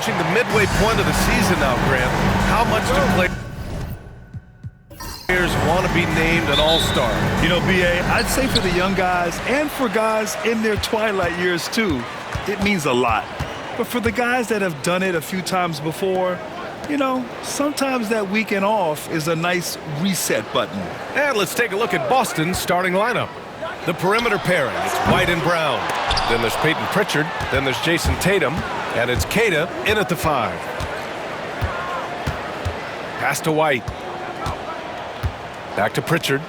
approaching the midway point of the season now, Grant. How much do players want to be named an all-star? You know, B.A., I'd say for the young guys and for guys in their twilight years too, it means a lot. But for the guys that have done it a few times before, you know, sometimes that weekend off is a nice reset button. And let's take a look at Boston's starting lineup. The perimeter pairing, it's White and Brown. Then there's Peyton Pritchard. Then there's Jason Tatum. And it's Queta in at the 5. Pass to White. Back to Pritchard.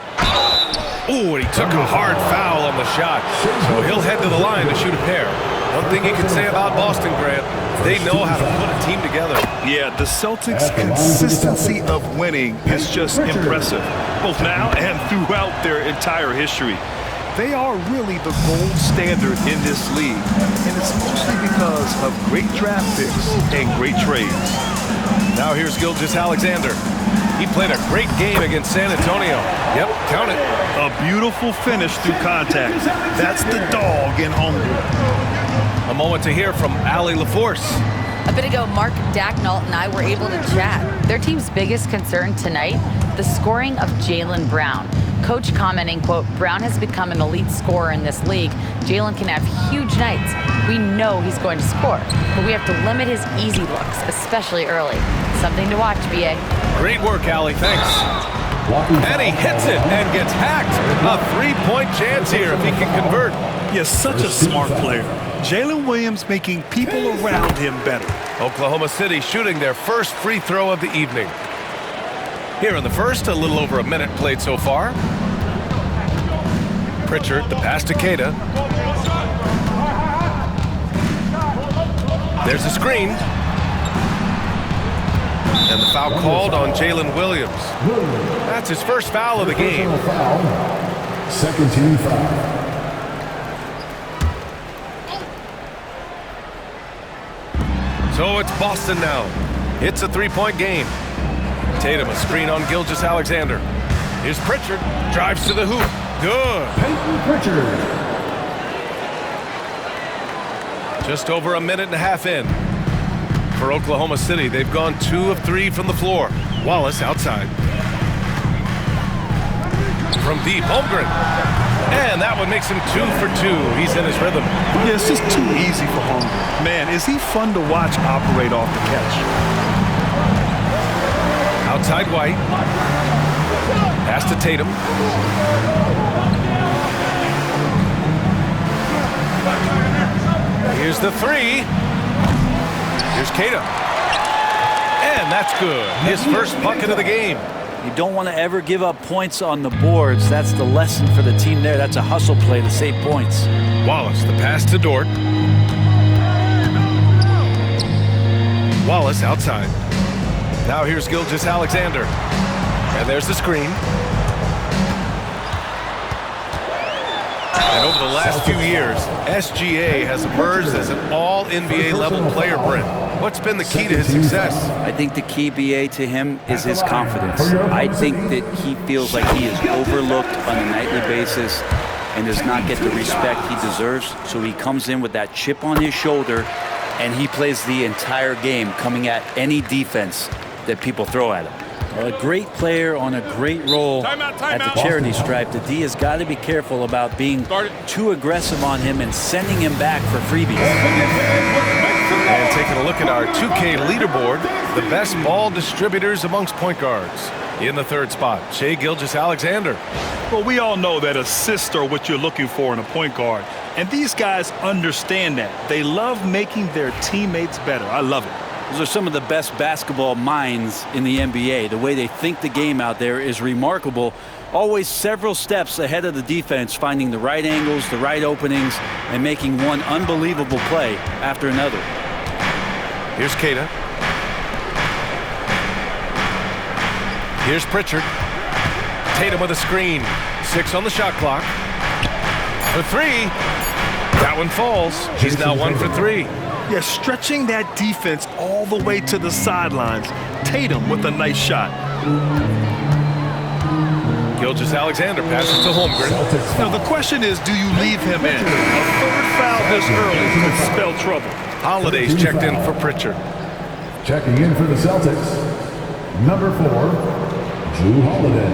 Ooh, and he took a hard foul on the shot. So he'll head to the line to shoot a pair. One thing you can say about Boston, Grant, they know how to put a team together. Yeah, the Celtics' consistency of winning is just impressive, both now and throughout their entire history. They are really the gold standard in this league, and it's mostly because of great draft picks and great trades. Now here's Gilgeous-Alexander. He played a great game against San Antonio. Yep, count it. A beautiful finish through contact. That's the dog in home. A moment to hear from Allie LaForce. A bit ago, Mark Dacknault and I were able to chat. Their team's biggest concern tonight, the scoring of Jaylen Brown. Coach commenting, quote, Brown has become an elite scorer in this league. Jaylen can have huge nights. We know he's going to score, but we have to limit his easy looks, especially early. Something to watch, B.A. Great work, Allie. Thanks. And he hits it and gets hacked. A three-point chance here if he can convert. Yes, such a smart player. Jalen Williams making people around him better. Oklahoma City shooting their first free throw of the evening. Here in the first, a little over a minute played so far. Pritchard, the pass to Queta. There's a screen. And the foul called on Jalen Williams. That's his first foul of the game. Second team foul. So it's Boston now. It's a three-point game. Tatum a screen on Gilgeous-Alexander. Here's Pritchard. Drives to the hoop. Good. Peyton Pritchard. Just over a minute and a half in. For Oklahoma City, they've gone 2 of 3 from the floor. Wallace outside. From deep, Holmgren. And that one makes him 2 for 2. He's in his rhythm. Yeah, it's just too easy for Holmgren. Man, is he fun to watch operate off the catch. Outside White. Pass to Tatum. Here's the 3. Here's Queta. And that's good. His first bucket of the game. You don't want to ever give up points on the boards. That's the lesson for the team there. That's a hustle play to save points. Wallace, the pass to Dort. Wallace outside. Now here's Gilgeous-Alexander. And there's the screen. And over the last few years, SGA has emerged as an all-NBA level player, Brent. What's been the key to his success? I think the key, BA, to him is his confidence. I think that he feels like he is overlooked on a nightly basis and does not get the respect he deserves. So he comes in with that chip on his shoulder and he plays the entire game, coming at any defense that people throw at him. A great player on a great role at the charity stripe. The D has got to be careful about being too aggressive on him and sending him back for freebies. And taking a look at our 2K leaderboard, the best ball distributors amongst point guards. In the third spot, Shai Gilgeous-Alexander. Well, we all know that assists are what you're looking for in a point guard. And these guys understand that. They love making their teammates better. I love it. Those are some of the best basketball minds in the NBA. The way they think the game out there is remarkable. Always several steps ahead of the defense, finding the right angles, the right openings, and making one unbelievable play after another. Here's Queta. Here's Pritchard. Tatum with a screen. 6 on the shot clock. For 3. That one falls. He's now 1 for 3. Yeah, stretching that defense all the way to the sidelines. Tatum with a nice shot. Gilgeous-Alexander passes to Holmgren. Now the question is, do you leave him in? A third foul this early could spell trouble. Holiday's checked in for Pritchard. Checking in for the Celtics, number 4, Jrue Holiday.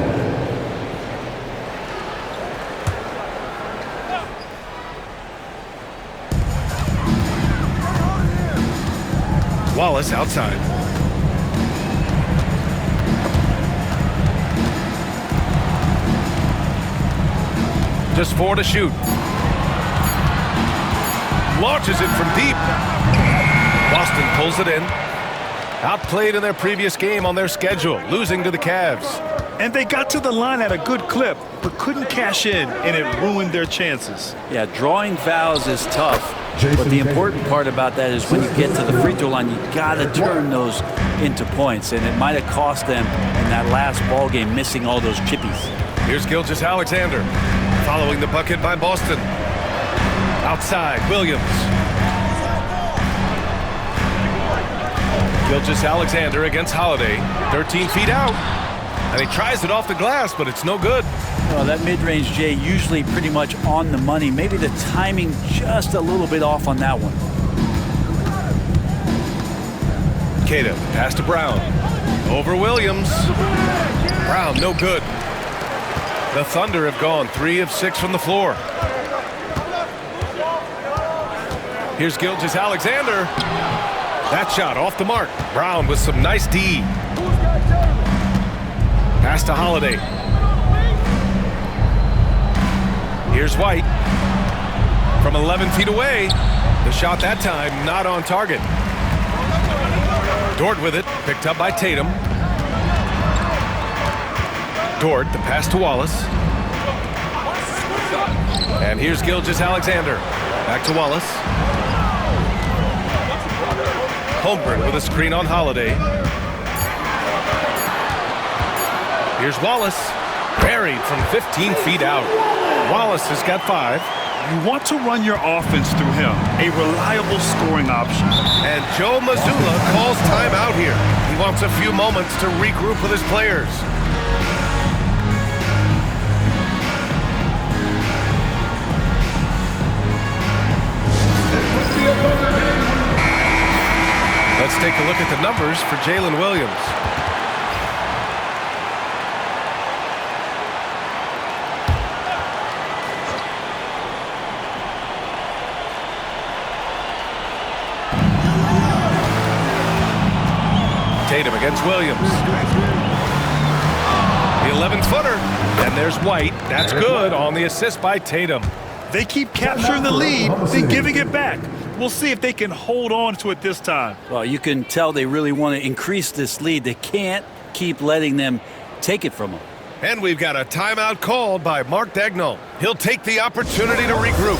Wallace outside. Just 4 to shoot. Launches it from deep. Boston pulls it in. Outplayed in their previous game on their schedule, losing to the Cavs. And they got to the line at a good clip, but couldn't cash in, and it ruined their chances. Yeah, drawing fouls is tough, but the important part about that is when you get to the free throw line, you got to turn those into points, and it might have cost them in that last ball game missing all those chippies. Here's Gilgeous-Alexander, following the bucket by Boston. Outside, Williams. Gilgeous-Alexander against Holiday, 13 feet out. And he tries it off the glass, but it's no good. Well, that mid-range, Jay, usually pretty much on the money. Maybe the timing just a little bit off on that one. Tatum, pass to Brown. Over Williams. Brown, no good. The Thunder have gone 3 of 6 from the floor. Here's Gilgeous-Alexander. That shot off the mark. Brown with some nice D. Pass to Holiday. Here's White. From 11 feet away. The shot that time not on target. Dort with it. Picked up by Tatum. Dort, the pass to Wallace. And here's Gilgeous-Alexander. Back to Wallace. Holmgren with a screen on Holiday. Here's Wallace, buried from 15 feet out. Wallace has got 5. You want to run your offense through him, a reliable scoring option. And Joe Mazzulla calls timeout here. He wants a few moments to regroup with his players. Let's take a look at the numbers for Jalen Williams. Tatum against Williams. The 11th footer. And there's White. That's good on the assist by Tatum. They keep capturing the lead, then giving it back. We'll see if they can hold on to it this time. Well, you can tell they really want to increase this lead. They can't keep letting them take it from them. And we've got a timeout called by Mark Daigneault. He'll take the opportunity to regroup.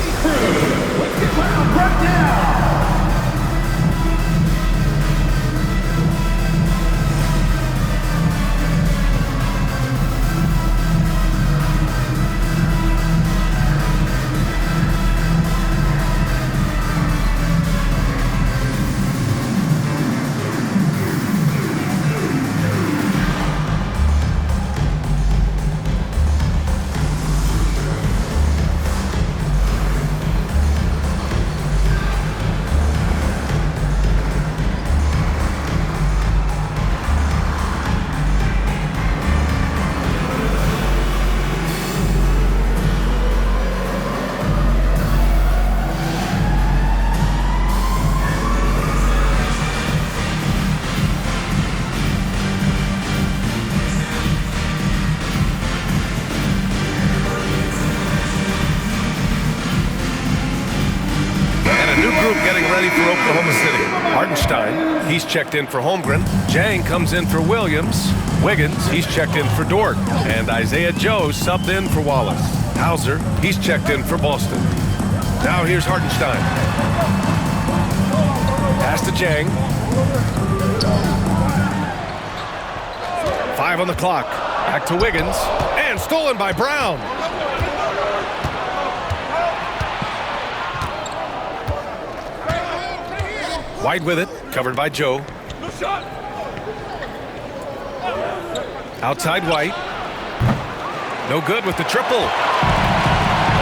Hartenstein, he's checked in for Holmgren. Jang comes in for Williams. Wiggins, he's checked in for Dort. And Isaiah Joe subbed in for Wallace. Hauser, he's checked in for Boston. Now here's Hartenstein. Pass to Jang. 5 on the clock. Back to Wiggins. And stolen by Brown. White with it, covered by Joe. Outside White. No good with the triple.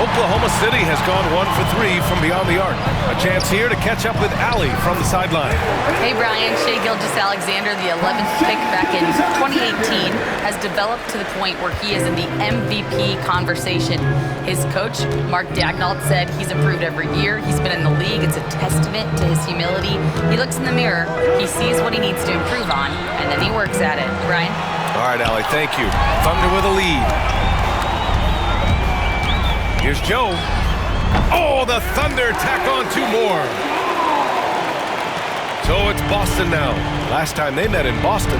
Oklahoma City has gone 1 for 3 from beyond the arc. A chance here to catch up with Allie from the sideline. Hey, Brian. Shai Gilgeous-Alexander, the 11th pick back in 2018, has developed to the point where he is in the MVP conversation. His coach, Mark Daigneault, said he's improved every year. He's been in the league. It's a testament to his humility. He looks in the mirror, he sees what he needs to improve on, and then he works at it. Brian? All right, Allie, thank you. Thunder with a lead. Here's Joe. Oh, the Thunder tack on 2 more. So it's Boston now. Last time they met in Boston.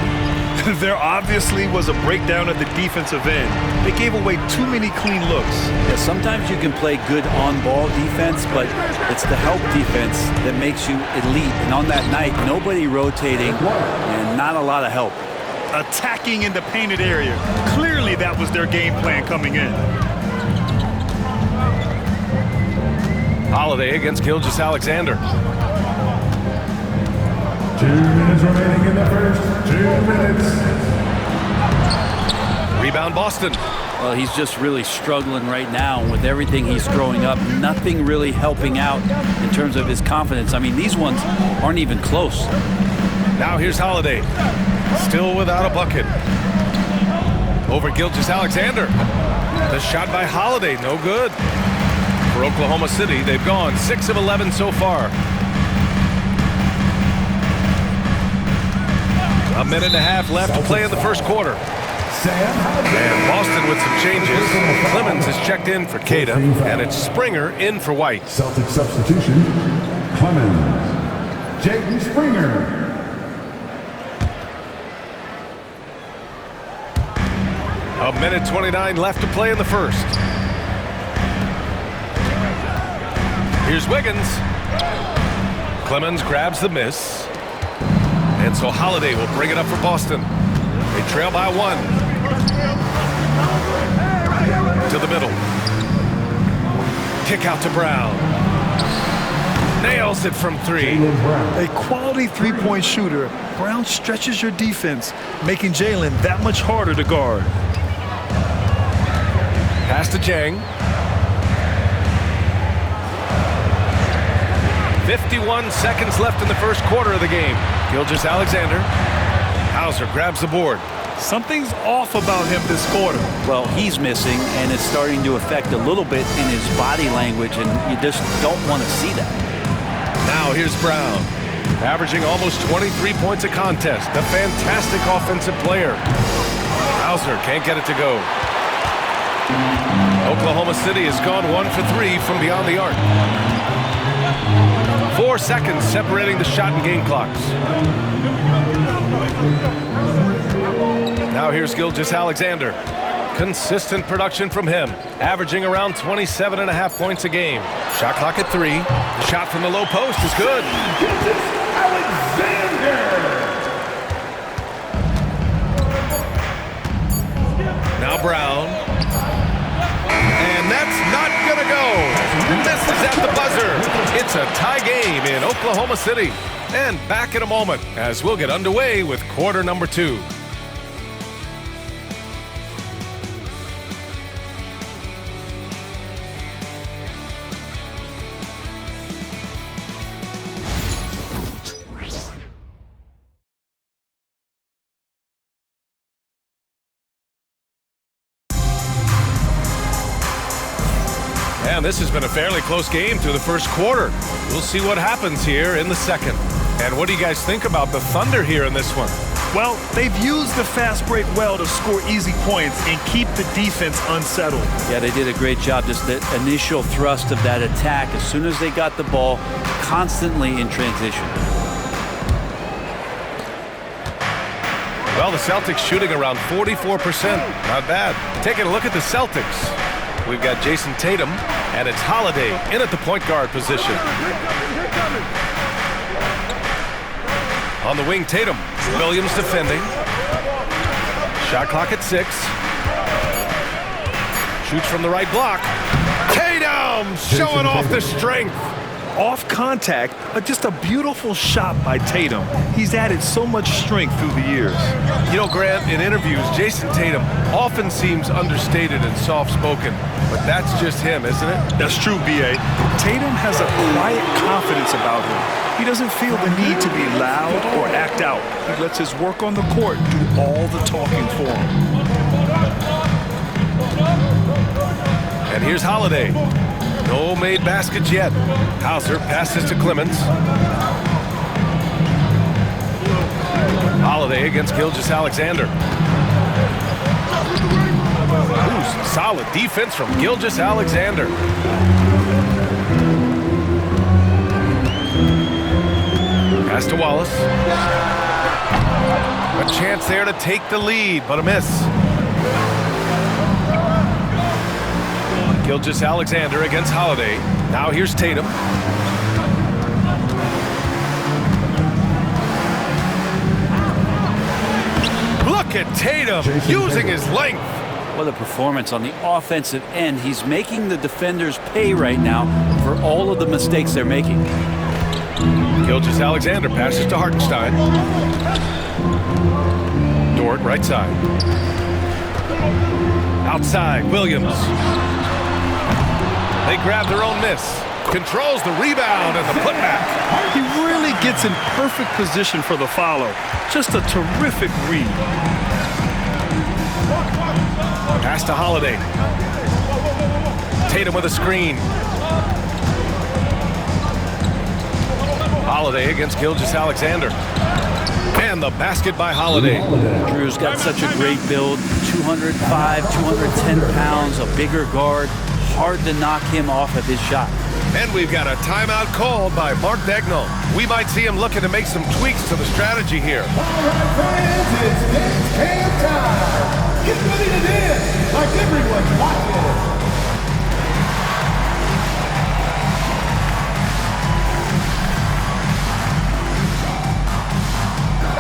There obviously was a breakdown at the defensive end. They gave away too many clean looks. Yeah, sometimes you can play good on-ball defense, but it's the help defense that makes you elite. And on that night, nobody rotating and not a lot of help. Attacking in the painted area. Clearly that was their game plan coming in. Holiday against Gilgeous-Alexander. 2 minutes remaining in the first. 2 minutes. Rebound Boston. Well, he's just really struggling right now with everything he's throwing up. Nothing really helping out in terms of his confidence. I mean, these ones aren't even close. Now here's Holiday. Still without a bucket. Over Gilgeous-Alexander. The shot by Holiday, no good. For Oklahoma City, they've gone 6 of 11 so far. A minute and a half left to play in the first quarter. And Boston with some changes. Clemens is checked in for Cada, and it's Springer in for White. Celtic substitution. Clemens. Jaden Springer. A minute 29 left to play in the first. Here's Wiggins. Clemens grabs the miss. And so Holiday will bring it up for Boston. They trail by 1. To the middle. Kick out to Brown. Nails it from 3. A quality three-point shooter. Brown stretches your defense, making Jalen that much harder to guard. Pass to Jang. 51 seconds left in the first quarter of the game. Gilgeous-Alexander. Hauser grabs the board. Something's off about him this quarter. Well, he's missing, and it's starting to affect a little bit in his body language, and you just don't want to see that. Now here's Brown. Averaging almost 23 points a contest. A fantastic offensive player. Hauser can't get it to go. Oklahoma City has gone 1 for 3 from beyond the arc. 4 seconds separating the shot and game clocks. Now here's Gilgeous-Alexander. Consistent production from him, averaging around 27.5 points a game. Shot clock at 3. The shot from the low post is good. Now Brown. And that's not gonna go. Misses at the buzzer. It's a tie game in Oklahoma City. And back in a moment as we'll get underway with quarter number 2. And this has been a fairly close game through the first quarter. We'll see what happens here in the second. And what do you guys think about the Thunder here in this one? Well, they've used the fast break well to score easy points and keep the defense unsettled. Yeah, they did a great job. Just the initial thrust of that attack, as soon as they got the ball, constantly in transition. Well, the Celtics shooting around 44%. Not bad. Taking a look at the Celtics. We've got Jason Tatum, and it's Holiday in at the point guard position. On the wing, Tatum. Williams defending. Shot clock at 6. Shoots from the right block. Tatum showing off the strength. off contact, but just a beautiful shot by Tatum. He's added so much strength through the years. You know, Grant, in interviews, Jason Tatum often seems understated and soft-spoken, but that's just him, isn't it? That's true, B.A. Tatum has a quiet confidence about him. He doesn't feel the need to be loud or act out. He lets his work on the court do all the talking for him. And here's Holiday. No made baskets yet. Hauser passes to Clemens. Holiday against Gilgeous-Alexander. Ooh, solid defense from Gilgeous-Alexander. Pass to Wallace. A chance there to take the lead, but a miss. Gilgeous-Alexander against Holiday. Now here's Tatum. Look at Tatum using his length. What a performance on the offensive end. He's making the defenders pay right now for all of the mistakes they're making. Gilgeous-Alexander passes to Hartenstein. Dort, right side. Outside, Williams. They grab their own miss. Controls the rebound and the putback. He really gets in perfect position for the follow. Just a terrific read. Pass to Holiday. Tatum with a screen. Holiday against Gilgeous-Alexander. And the basket by Holiday. Drew's got such a great build. 205, 210 pounds, a bigger guard. Hard to knock him off of his shot. And we've got a timeout called by Mark Daigneault. We might see him looking to make some tweaks to the strategy here. All right, friends, it's dance cam time. Get ready to dance like everyone's watching.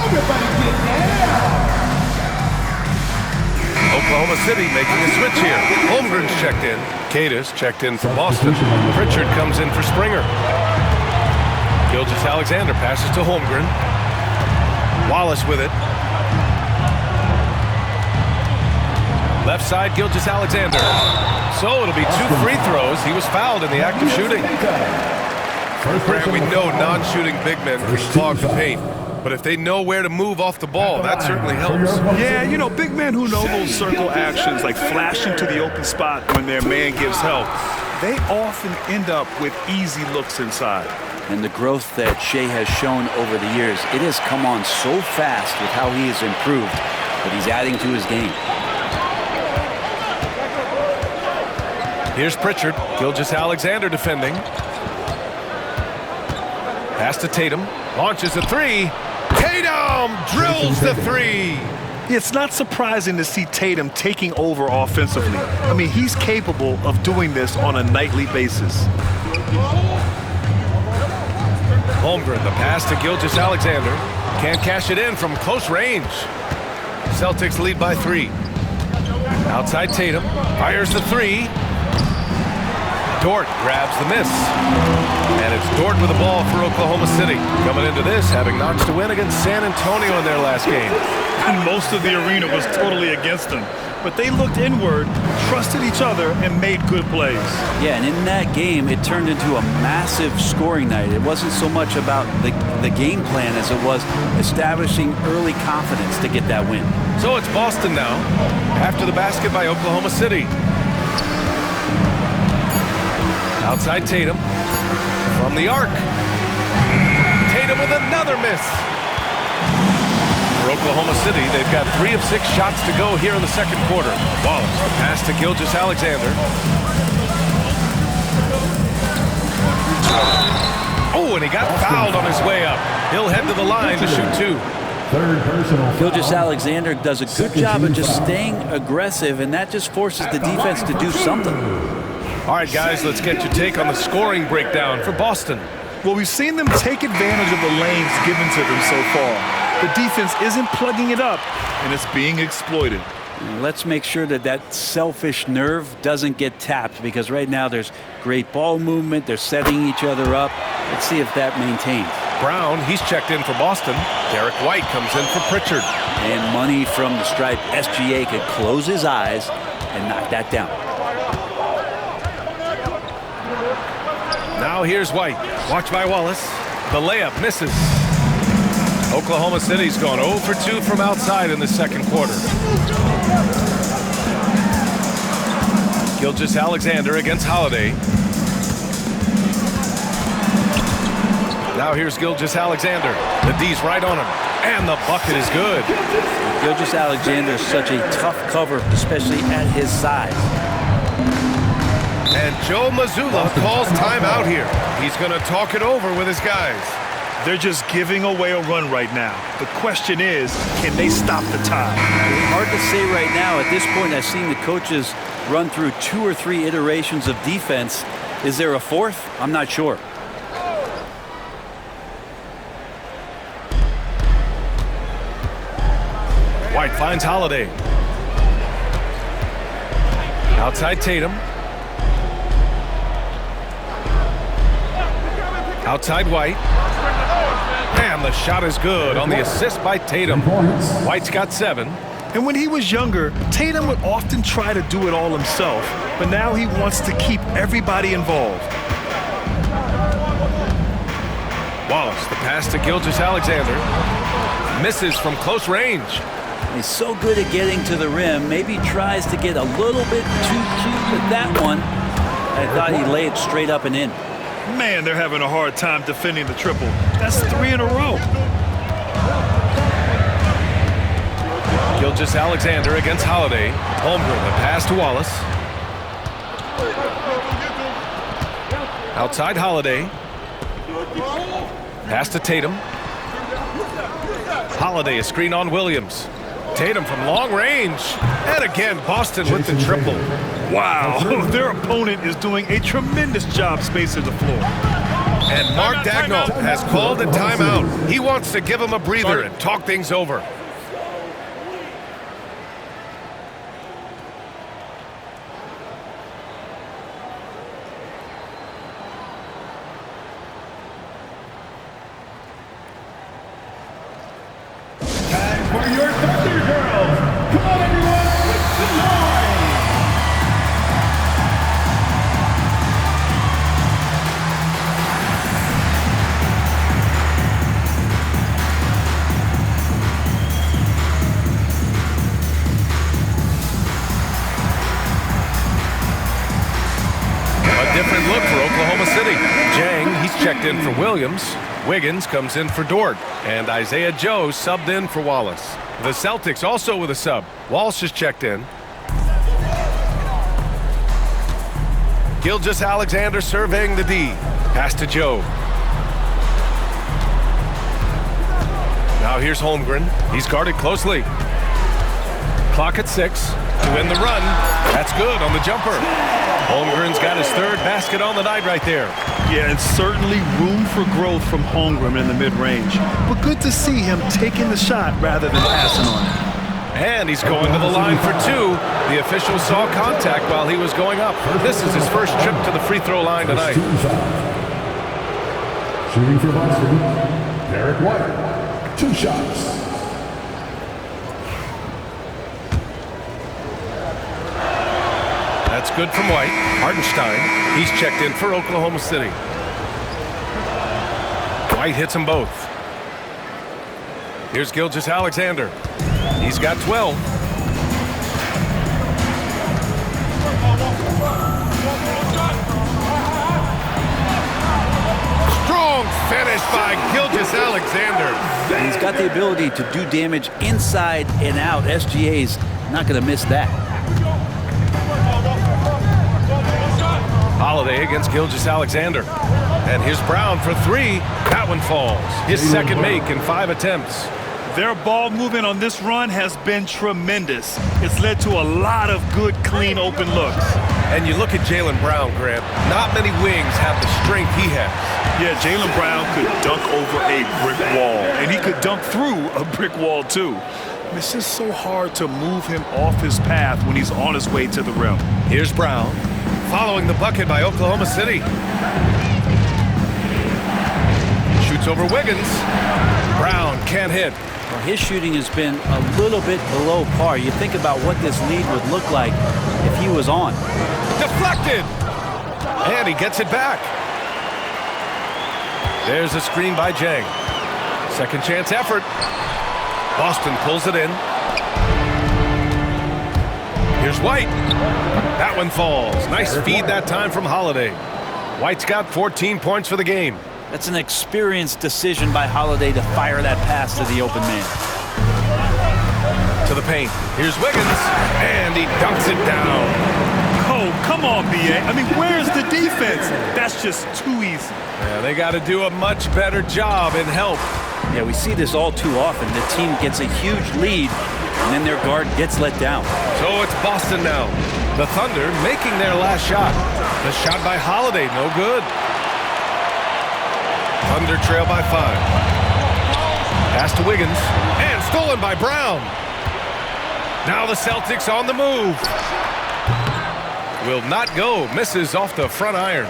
Everybody get down. Oklahoma City making a switch here. Holmgren's checked in. Cadis checked in for Boston. Pritchard comes in for Springer. Gilgeous-Alexander passes to Holmgren. Wallace with it. Left side, Gilgeous-Alexander. So it'll be 2 free throws. He was fouled in the act of shooting. Grant, we know non-shooting big men can clog the paint. But if they know where to move off the ball, that certainly helps. Yeah, you know, big men who know those circle actions, like flashing to the open spot when their man gives help, they often end up with easy looks inside. And the growth that Shea has shown over the years, it has come on so fast with how he has improved, but he's adding to his game. Here's Pritchard. Gilgeous-Alexander defending. Pass to Tatum. Launches a three. Tatum drills the three. It's not surprising to see Tatum taking over offensively. I mean, he's capable of doing this on a nightly basis. Holmgren, the pass to Gilgeous-Alexander. Can't cash it in from close range. Celtics lead by 3. Outside Tatum. Fires the three. Dort grabs the miss. And it's Dort with the ball for Oklahoma City. Coming into this, having knocks to win against San Antonio in their last game. And most of the arena was totally against them. But they looked inward, trusted each other, and made good plays. Yeah, and in that game, it turned into a massive scoring night. It wasn't so much about the game plan as it was establishing early confidence to get that win. So it's Boston now, after the basket by Oklahoma City. Outside Tatum, from the arc. Tatum with another miss. For Oklahoma City, they've got 3 of 6 shots to go here in the second quarter. Wallace, the pass to Gilgeous-Alexander. Oh, and he got fouled on his way up. He'll head to the line to shoot 2. Third personal. Gilgeous-Alexander does a good job of just staying aggressive, and that just forces the defense to do something. All right, guys, let's get your take on the scoring breakdown for Boston. Well, we've seen them take advantage of the lanes given to them so far. The defense isn't plugging it up, and it's being exploited. Let's make sure that that selfish nerve doesn't get tapped, because right now there's great ball movement. They're setting each other up. Let's see if that maintains. Brown, he's checked in for Boston. Derek White comes in for Pritchard. And money from the stripe. SGA could close his eyes and knock that down. Now here's White. Watch by Wallace. The layup misses. Oklahoma City's gone 0 for 2 from outside in the second quarter. Gilgeous-Alexander against Holiday. Now here's Gilgeous-Alexander. The D's right on him. And the bucket is good. Gilgeous-Alexander is such a tough cover, especially at his size. And Joe Mazzulla calls timeout here. He's going to talk it over with his guys. They're just giving away a run right now. The question is, can they stop the time? Hard to say right now. At this point, I've seen the coaches run through 2 or 3 iterations of defense. Is there a fourth? I'm not sure. White finds Holiday. Outside Tatum. Outside White. And the shot is good on the assist by Tatum. White's got 7. And when he was younger, Tatum would often try to do it all himself, but now he wants to keep everybody involved. Wallace, the pass to Gilgeous-Alexander. Misses from close range. He's so good at getting to the rim. Maybe tries to get a little bit too cute with that one. I thought he laid it straight up and in. Man, they're having a hard time defending the triple. That's 3 in a row. Gilgeous-Alexander against Holiday. Holmgren, the pass to Wallace. Outside Holiday. Pass to Tatum. Holiday, a screen on Williams. Tatum from long range. And again, Boston with the triple. Wow, their opponent is doing a tremendous job spacing the floor. And Mark Daigneault has called a timeout. He wants to give him a breather and talk things over. Time for your Thunder Girls. Come on, everyone, with the noise. A different look for Oklahoma City. Jang, he's checked in for Williams. Wiggins comes in for Dort. And Isaiah Joe subbed in for Wallace. The Celtics also with a sub. Walsh is checked in. Gilgeous-Alexander surveying the D. Pass to Joe. Now here's Holmgren. He's guarded closely. Clock at 6 to win the run. That's good on the jumper. Holmgren's got his 3rd basket on the night right there. Yeah, and certainly room for growth from Holmgren in the mid-range. But good to see him taking the shot rather than passing on it. And he's going to the line for 2. The official saw contact while he was going up. This is his first trip to the free throw line tonight. Shooting for Boston, Derek White. 2 shots. That's good from White. Hartenstein, he's checked in for Oklahoma City. White hits them both. Here's Gilgeous-Alexander. He's got 12. Strong finish by Gilgeous-Alexander. He's got the ability to do damage inside and out. SGA's not going to miss that. Holiday against Gilgeous-Alexander. And here's Brown for 3. That one falls. His second make in 5 attempts. Their ball movement on this run has been tremendous. It's led to a lot of good, clean, open looks. And you look at Jaylen Brown, Grant. Not many wings have the strength he has. Yeah, Jaylen Brown could dunk over a brick wall, and he could dunk through a brick wall, too. It's just so hard to move him off his path when he's on his way to the rim. Here's Brown, following the bucket by Oklahoma City. Shoots over Wiggins. Brown can't hit. Well, his shooting has been a little bit below par. You think about what this lead would look like if he was on. Deflected! And he gets it back. There's a screen by Jang. Second chance effort. Boston pulls it in. Here's White. That one falls. Nice feed that time from Holiday. White's got 14 points for the game. That's an experienced decision by Holiday to fire that pass to the open man. To the paint. Here's Wiggins. And he dunks it down. Oh, come on, B.A. I mean, where's the defense? That's just too easy. Yeah, they got to do a much better job in help. Yeah, we see this all too often. The team gets a huge lead, and then their guard gets let down. So it's Boston now. The Thunder making their last shot. The shot by Holiday, no good. Thunder trail by 5. Pass to Wiggins, and stolen by Brown. Now the Celtics on the move. Will not go, misses off the front iron.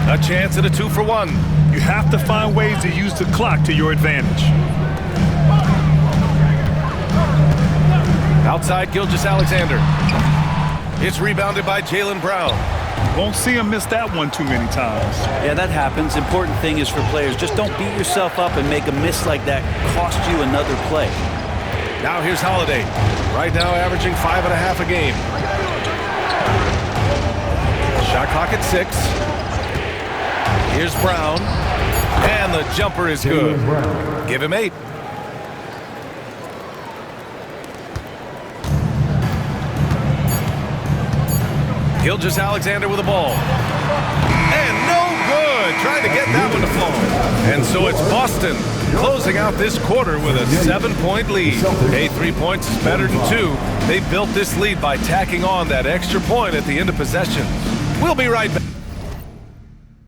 A chance at a 2-for-1. You have to find ways to use the clock to your advantage. Outside Gilgeous-Alexander. It's rebounded by Jaylen Brown. Won't see him miss that one too many times. Yeah, that happens. Important thing is for players, just don't beat yourself up and make a miss like that cost you another play. Now here's Holiday. Right now averaging 5.5 a game. Shot clock at 6. Here's Brown. And the jumper is good. Give him 8. Gilgeous-Alexander with the ball. And no good. Trying to get that one to fall. And so it's Boston closing out this quarter with a 7-point lead. Hey, 3 points is better than 2. They built this lead by tacking on that extra point at the end of possession. We'll be right back.